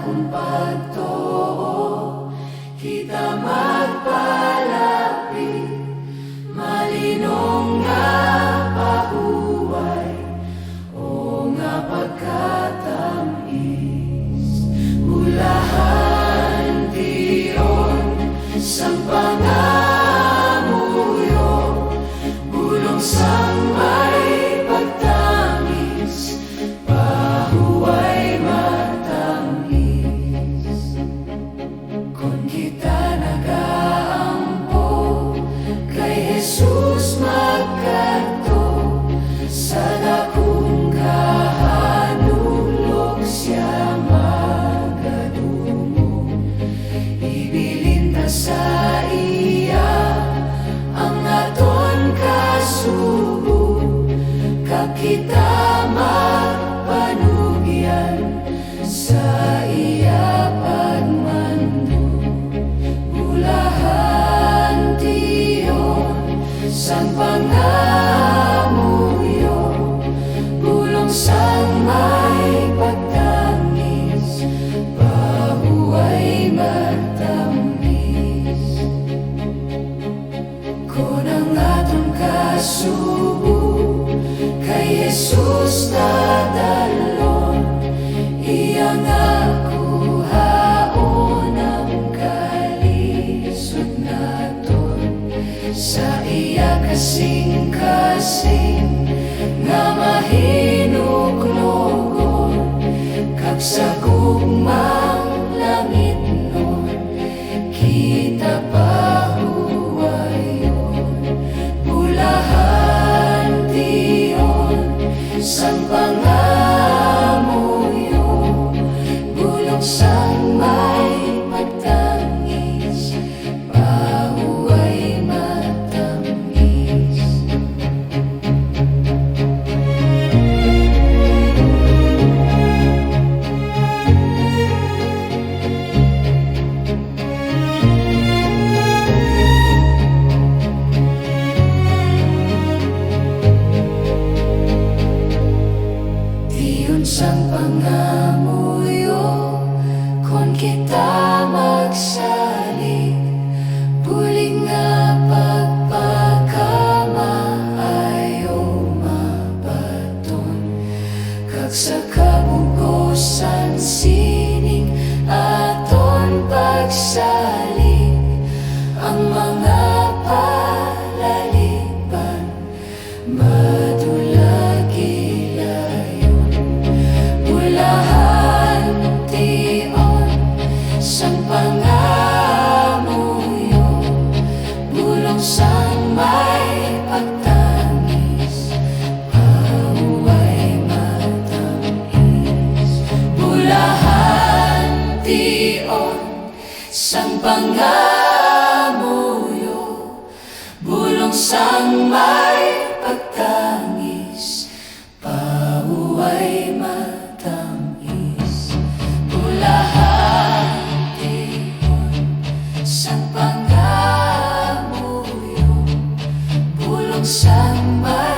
akong pagtuo, kita magpalapit, malinong nga pahuway, o nga pagkatamis. Ulahan tiyon sang pangamuyo, bulong sang may pagtamis, pahuway matamis. Kung kita nagaampo kay Jesus magkanto, sa dakong kahanulog siya magadumo. Ibilin ta sa iya ang aton kasubo, kag kita magpanugyan sa iya pagmando. Ulahan tiyon sang pangamuyo, bulong sang may pagtangis, pahuway matamis. Kung ang atong kasubo kay Jesus dadalon, iya nga kuhaon ang kalisod naton. Sa iya kasing-kasing nga mahinuglogon, kag sa gugmang langit nun kita pahuwayon. Ulahan tiyon sang pangamuyo, bulong sang may pagtangis, pahuway matamis. Tiyon sang pangamuyo, kon kita magsalig, bulig nga pagpagkamaayo mabaton. Kag sa kabugosan sining aton pagsalig, ang mga palaliban madulagi layon. Ulahan tiyon sang pangamuyo, bulong sang may pagtangis, pahuway matamis. Ulahan tiyon sang pangamuyo, bulong sang may pagtangis, pahuway matamis. Ulahan tiyon sang pangamuyo, bulong sang may